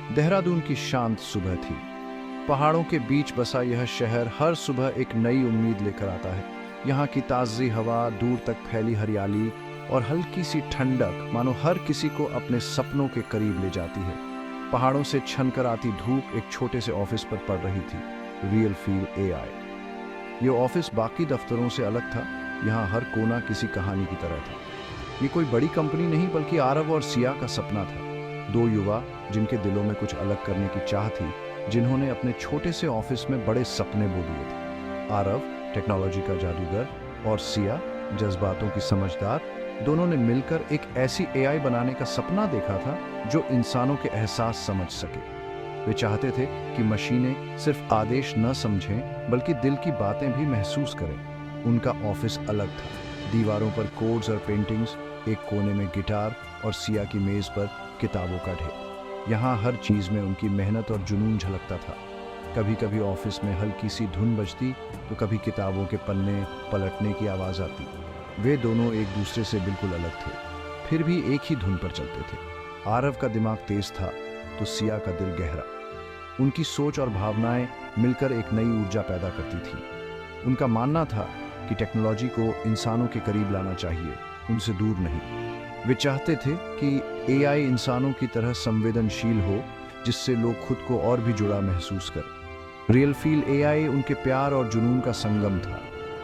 देहरादून की शांत सुबह थी। पहाड़ों के बीच बसा यह शहर हर सुबह एक नई उम्मीद लेकर आता है। यहाँ की ताज़ी हवा, दूर तक फैली हरियाली और हल्की सी ठंडक मानो हर किसी को अपने सपनों के करीब ले जाती है। पहाड़ों से छनकर आती धूप एक छोटे से ऑफिस पर पड़ रही थी, रियल फील एआई। ये ऑफिस बाकी दफ्तरों से अलग था। यहाँ हर कोना किसी कहानी की तरह था। ये कोई बड़ी कंपनी नहीं बल्कि आरव और सिया का सपना था। दो युवा जिनके दिलों में कुछ अलग करने की चाह थी, जिन्होंने अपने छोटे से ऑफिस में बड़े सपने बो दिए थे। आरव टेक्नोलॉजी का जादूगर और सिया जज्बातों की समझदार, दोनों ने मिलकर एक ऐसी एआई बनाने का सपना देखा था जो इंसानों के एहसास समझ सके। वे चाहते थे कि मशीनें सिर्फ आदेश न समझें बल्कि दिल की बातें भी महसूस करें। उनका ऑफिस अलग था। दीवारों पर कोड्स और पेंटिंग्स, एक कोने में गिटार और सिया की मेज पर किताबों का ढेर। यहाँ हर चीज में उनकी मेहनत और जुनून झलकता था। कभी कभी ऑफिस में हल्की सी धुन बजती तो कभी किताबों के पन्ने पलटने की आवाज आती। वे दोनों एक दूसरे से बिल्कुल अलग थे, फिर भी एक ही धुन पर चलते थे। आरव का दिमाग तेज था तो सिया का दिल गहरा। उनकी सोच और भावनाएं मिलकर एक नई ऊर्जा पैदा करती थी। उनका मानना था कि टेक्नोलॉजी को इंसानों के करीब लाना चाहिए, उनसे दूर नहीं। वे चाहते थे कि एआई इंसानों की तरह संवेदनशील हो, जिससे लोग खुद को और भी जुड़ा महसूस करें। रियल फील एआई उनके प्यार और जुनून का संगम था।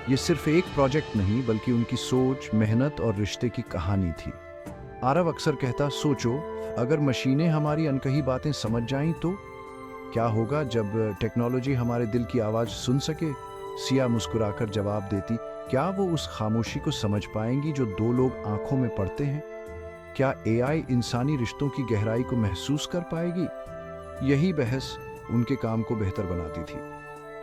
ये सिर्फ एक प्रोजेक्ट नहीं बल्कि उनकी सोच, मेहनत और रिश्ते की कहानी थी। आरव अक्सर कहता, सोचो अगर मशीनें हमारी अनकही बातें समझ जाएं तो क्या होगा जब टेक्नोलॉजी हमारे दिल की आवाज सुन सके। सिया मुस्कुराकर जवाब देती, क्या वो उस खामोशी को समझ पाएंगी जो दो लोग आंखों में पढ़ते हैं? क्या एआई इंसानी रिश्तों की गहराई को महसूस कर पाएगी? यही बहस उनके काम को बेहतर बनाती थी।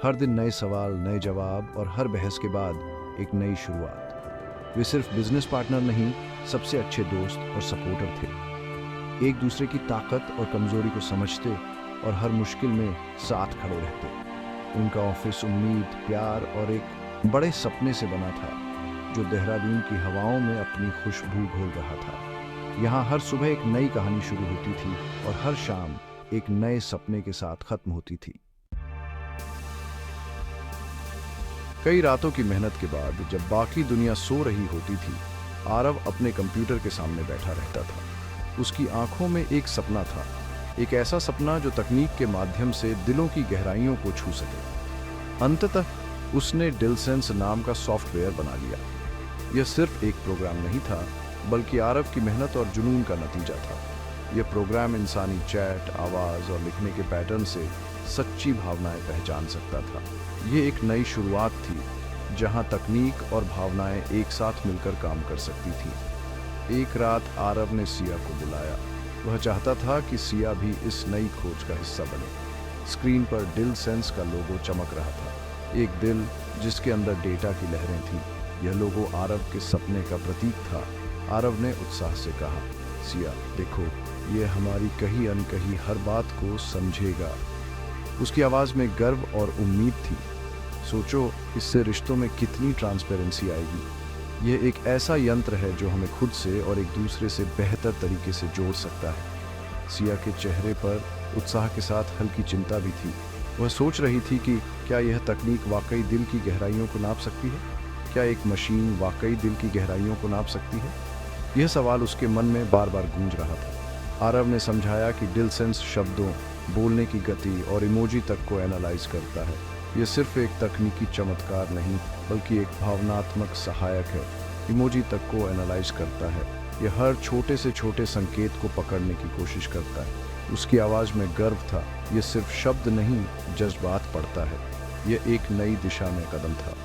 हर दिन नए सवाल, नए जवाब और हर बहस के बाद एक नई शुरुआत। वे सिर्फ बिजनेस पार्टनर नहीं, सबसे अच्छे दोस्त और सपोर्टर थे। एक दूसरे की ताकत और कमजोरी को समझते और हर मुश्किल में साथ खड़े रहते। उनका ऑफिस उम्मीद, प्यार और एक बड़े सपने से बना था जो देहरादून की हवाओं में अपनी खुशबू घोल रहा था। यहाँ हर सुबह एक नई कहानी शुरू होती थी और हर शाम एक नए सपने के साथ खत्म होती थी। कई रातों की मेहनत के बाद जब बाकी दुनिया सो रही होती थी, आरव अपने कंप्यूटर के सामने बैठा रहता था। उसकी आंखों में एक सपना था, एक ऐसा सपना जो तकनीक के माध्यम से दिलों की गहराइयों को छू सके। अंततः उसने डिलसेंस नाम का सॉफ्टवेयर बना लिया। यह सिर्फ एक प्रोग्राम नहीं था बल्कि आरव की मेहनत और जुनून का नतीजा था। यह प्रोग्राम इंसानी चैट, आवाज और लिखने के पैटर्न से सच्ची भावनाएं पहचान सकता था। यह एक नई शुरुआत थी जहां तकनीक और भावनाएं एक साथ मिलकर काम कर सकती थी। एक रात आरव ने सिया को बुलाया। वह चाहता था कि सिया भी इस नई खोज का हिस्सा बने। स्क्रीन पर डिल सेंस का लोगो चमक रहा था, एक दिल जिसके अंदर डेटा की लहरें थीं। यह लोगो आरव के सपने का प्रतीक था। आरव ने उत्साह से कहा, सिया देखो, यह हमारी कही अनकही हर बात को समझेगा। उसकी आवाज में गर्व और उम्मीद थी। सोचो इससे रिश्तों में कितनी ट्रांसपेरेंसी आएगी। यह एक ऐसा यंत्र है जो हमें खुद से और एक दूसरे से बेहतर तरीके से जोड़ सकता है। सिया के चेहरे पर उत्साह के साथ हल्की चिंता भी थी। वह सोच रही थी कि क्या यह तकनीक वाकई दिल की गहराइयों को नाप सकती है? क्या एक मशीन वाकई दिल की गहराइयों को नाप सकती है? यह सवाल उसके मन में बार बार गूंज रहा था। आरव ने समझाया कि डिल सेंस शब्दों, बोलने की गति और इमोजी तक को एनालाइज करता है। यह सिर्फ एक तकनीकी चमत्कार नहीं बल्कि एक भावनात्मक सहायक है। इमोजी तक को एनालाइज करता है। यह हर छोटे से छोटे संकेत को पकड़ने की कोशिश करता है। उसकी आवाज़ में गर्व था। यह सिर्फ शब्द नहीं, जज्बात पढ़ता है। यह एक नई दिशा में कदम था।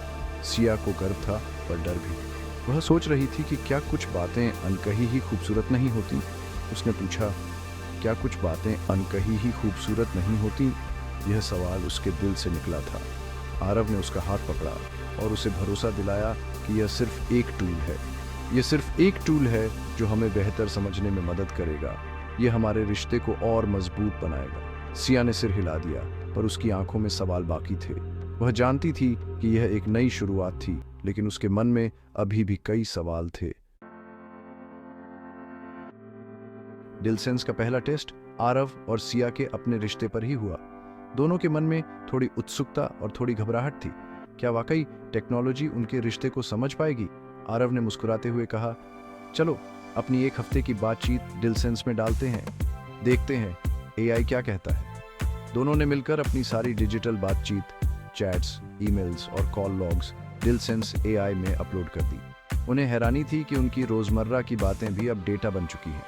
सिया को गर्व था पर डर भी। वह सोच रही थी कि क्या कुछ बातें अनकही ही खूबसूरत नहीं होती। उसने पूछा, क्या कुछ बातें अनकही ही खूबसूरत नहीं होती? यह सवाल उसके दिल से निकला था। आरव ने उसका हाथ पकड़ा और उसे भरोसा दिलाया कि यह सिर्फ एक टूल है। यह सिर्फ एक टूल है जो हमें बेहतर समझने में मदद करेगा। यह हमारे रिश्ते को और मजबूत बनाएगा। सिया ने सिर हिला दिया पर उसकी आंखों में सवाल बाकी थे। वह जानती थी कि यह एक नई शुरुआत थी, लेकिन उसके मन में अभी भी कई सवाल थे। डिलसेंस का पहला टेस्ट आरव और सिया के अपने रिश्ते पर ही हुआ। दोनों के मन में थोड़ी उत्सुकता और थोड़ी घबराहट थी। क्या वाकई टेक्नोलॉजी उनके रिश्ते को समझ पाएगी? आरव ने मुस्कुराते हुए कहा, चलो अपनी एक हफ्ते की बातचीत डिलसेंस में डालते हैं, देखते हैं एआई क्या कहता है। दोनों ने मिलकर अपनी सारी डिजिटल बातचीत, चैट्स, ईमेल्स और कॉल लॉग्स डिलसेंस एआई में अपलोड कर दी। उन्हें हैरानी थी कि उनकी रोजमर्रा की बातें भी अब डेटा बन चुकी हैं।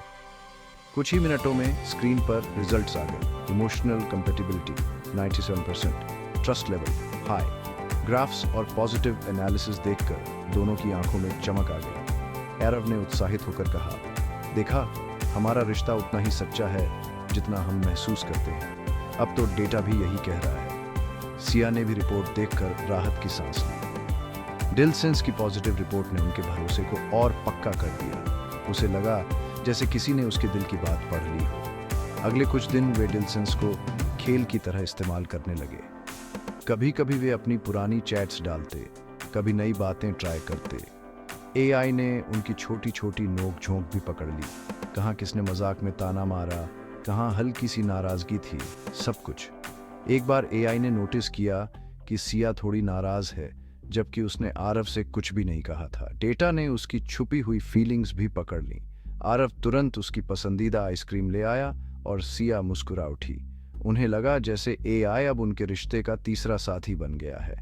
कुछ ही मिनटों में स्क्रीन पर रिजल्ट्स आ गए। Emotional compatibility 97%, trust level high, graphs और पॉजिटिव एनालिसिस देखकर दोनों की आंखों में चमक आ गई। आरव ने उत्साहित होकर कहा, देखा, हमारा रिश्ता उतना ही सच्चा है जितना हम महसूस करते हैं। अब तो डेटा भी यही कह रहा है। सिया ने भी रिपोर्ट देखकर राहत की सांस ली। डिलसेंस की पॉजिटिव रिपोर्ट ने उनके भरोसे को और पक्का कर दिया। उसे लगा जैसे किसी ने उसके दिल की बात पढ़ ली हो। अगले कुछ दिन वे डिलसेंस को खेल की तरह इस्तेमाल करने लगे। कभी कभी वे अपनी पुरानी चैट्स डालते, कभी नई बातें ट्राई करते। एआई ने उनकी छोटी छोटी नोक झोंक भी पकड़ ली। कहाँ किसने मजाक में ताना मारा, कहाँ हल्की सी नाराजगी थी, सब कुछ। एक बार एआई ने नोटिस किया कि सिया थोड़ी नाराज है, जबकि उसने आरव से कुछ भी नहीं कहा था। डेटा ने उसकी छुपी हुई फीलिंग्स भी पकड़ ली। आरव तुरंत उसकी पसंदीदा आइसक्रीम ले आया और सिया मुस्कुरा उठी। उन्हें लगा जैसे एआई अब उनके रिश्ते का तीसरा साथी बन गया है।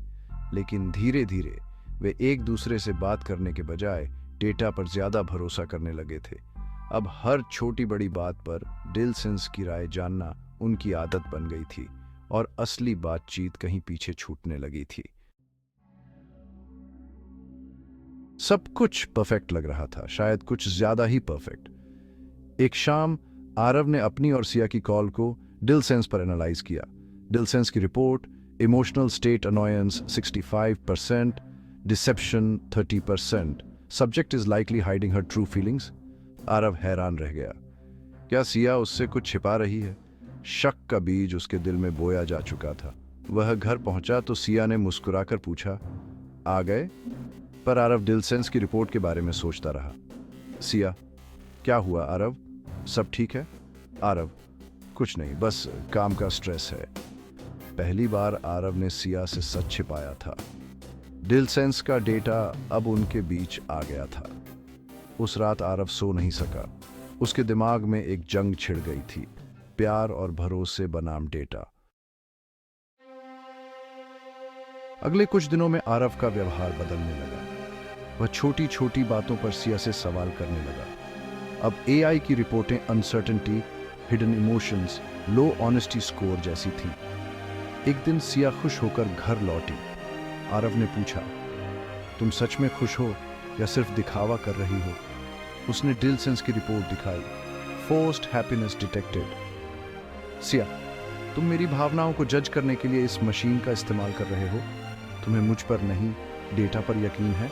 लेकिन धीरे धीरे वे एक दूसरे से बात करने के बजाय डेटा पर ज्यादा भरोसा करने लगे थे। अब हर छोटी बड़ी बात पर डिलसेंस की राय जानना उनकी आदत बन गई थी और असली बातचीत कहीं पीछे छूटने लगी थी। सब कुछ परफेक्ट लग रहा था, शायद कुछ ज्यादा ही परफेक्ट। एक शाम आरव ने अपनी और सिया की कॉल को डिलसेंस पर एनालाइज किया। डिलसेंस की report, emotional state annoyance 65%, deception 30%, subject is likely hiding her true feelings. Aarav हैरान रह गया। क्या सिया उससे कुछ छिपा रही है? शक का बीज उसके दिल में बोया जा चुका था। वह घर पहुंचा तो सिया ने मुस्कुराकर पूछा, आ गए? पर आरव डिलसेंस की रिपोर्ट के बारे में सोचता रहा। सिया, क्या हुआ आरव? सब ठीक है? आरव, कुछ नहीं, बस काम का स्ट्रेस है। पहली बार आरव ने सिया से सच छिपाया था। डिलसेंस का डेटा अब उनके बीच आ गया था। उस रात आरव सो नहीं सका। उसके दिमाग में एक जंग छिड़ गई थी, प्यार और भरोसे बनाम डेटा। अगले कुछ दिनों में आरव का व्यवहार बदलने लगा। वह छोटी छोटी बातों पर सिया से सवाल करने लगा। अब एआई की रिपोर्टें अनसर्टेनिटी, हिडन इमोशंस, लो ऑनेस्टी स्कोर जैसी थी। एक दिन सिया खुश होकर घर लौटी। आरव ने पूछा, तुम सच में खुश हो या सिर्फ दिखावा कर रही हो? उसने डिलसेंस की रिपोर्ट दिखाई। Forced happiness detected. सिया, तुम मेरी भावनाओं को जज करने के लिए इस मशीन का इस्तेमाल कर रहे हो। तुम्हें मुझ पर नहीं, डेटा पर यकीन है?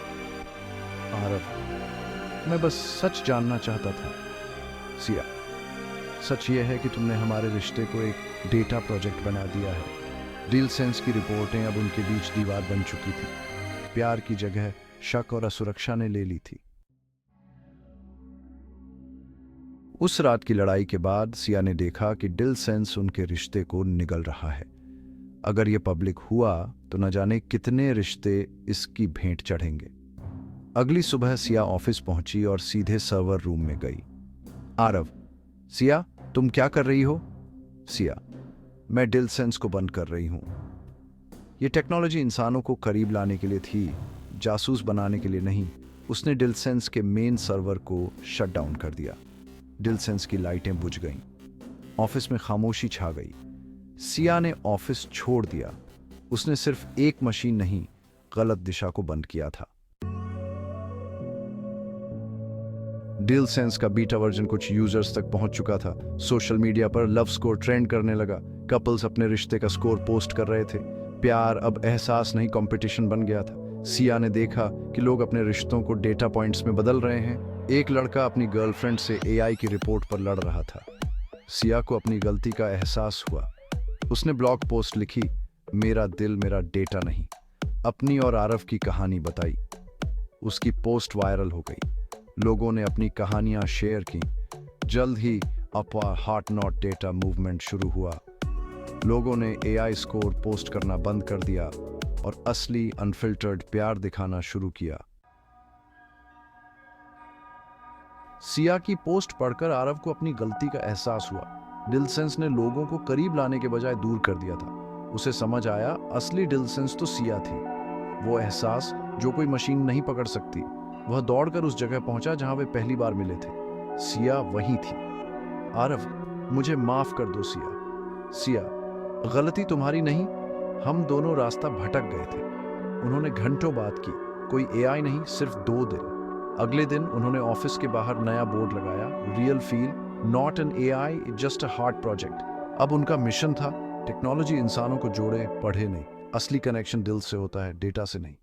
आरव, मैं बस सच जानना चाहता था। सिया, सच यह है कि तुमने हमारे रिश्ते को एक डेटा प्रोजेक्ट बना दिया है। डिलसेंस की रिपोर्टें अब उनके बीच दीवार बन चुकी थी। प्यार की जगह शक और असुरक्षा ने ले ली थी। उस रात की लड़ाई के बाद सिया ने देखा कि डिलसेंस उनके रिश्ते को निगल रहा है। अगर यह पब्लिक हुआ तो न जाने कितने रिश्ते इसकी भेंट चढ़ेंगे। अगली सुबह सिया ऑफिस पहुंची और सीधे सर्वर रूम में गई। आरव, सिया, तुम क्या कर रही हो? सिया, मैं डिलसेंस को बंद कर रही हूं। यह टेक्नोलॉजी इंसानों को करीब लाने के लिए थी, जासूस बनाने के लिए नहीं। उसने डिलसेंस के मेन सर्वर को शट डाउन कर दिया। डिलसेंस की लाइटें बुझ गईं। ऑफिस में खामोशी छा गई। सिया ने ऑफिस छोड़ दिया। उसने सिर्फ एक मशीन नहीं, गलत दिशा को बंद किया था। डिलसेंस का बीटा वर्जन कुछ यूजर्स तक पहुंच चुका था। सोशल मीडिया पर लव स्कोर ट्रेंड करने लगा। कपल्स अपने रिश्ते का स्कोर पोस्ट कर रहे थे। प्यार अब एहसास नहीं, कंपटीशन बन गया था। सिया ने देखा कि लोग अपने रिश्तों को डेटा पॉइंट्स में बदल रहे हैं। एक लड़का अपनी गर्लफ्रेंड से एआई की रिपोर्ट पर लड़ रहा था। सिया को अपनी गलती का एहसास हुआ। उसने ब्लॉग पोस्ट लिखी, मेरा दिल मेरा डेटा नहीं। अपनी और आरव की कहानी बताई। उसकी पोस्ट वायरल हो गई। लोगों ने अपनी कहानियां शेयर की। जल्द ही अपवा हार्ट नॉट डेटा मूवमेंट शुरू हुआ। लोगों ने एआई स्कोर पोस्ट करना बंद कर दिया और असली अनफिल्टर्ड प्यार दिखाना शुरू किया। सिया की पोस्ट पढ़कर आरव को अपनी गलती का एहसास हुआ। डिलसेंस ने लोगों को करीब लाने के बजाय दूर कर दिया था। उसे समझ आया असली डिलसेंस तो सिया थी, वो एहसास जो कोई मशीन नहीं पकड़ सकती। वह दौड़कर उस जगह पहुंचा जहां वे पहली बार मिले थे। सिया वहीं थी। आरव, मुझे माफ कर दो सिया। सिया, गलती तुम्हारी नहीं, हम दोनों रास्ता भटक गए थे। उन्होंने घंटों बात की, कोई एआई नहीं, सिर्फ 2 दिन। अगले दिन उन्होंने ऑफिस के बाहर नया बोर्ड लगाया, real feel, not an AI, just a heart project. अब उनका मिशन था टेक्नोलॉजी इंसानों को जोड़े, पढ़े नहीं। असली कनेक्शन दिल से होता है, डेटा से नहीं।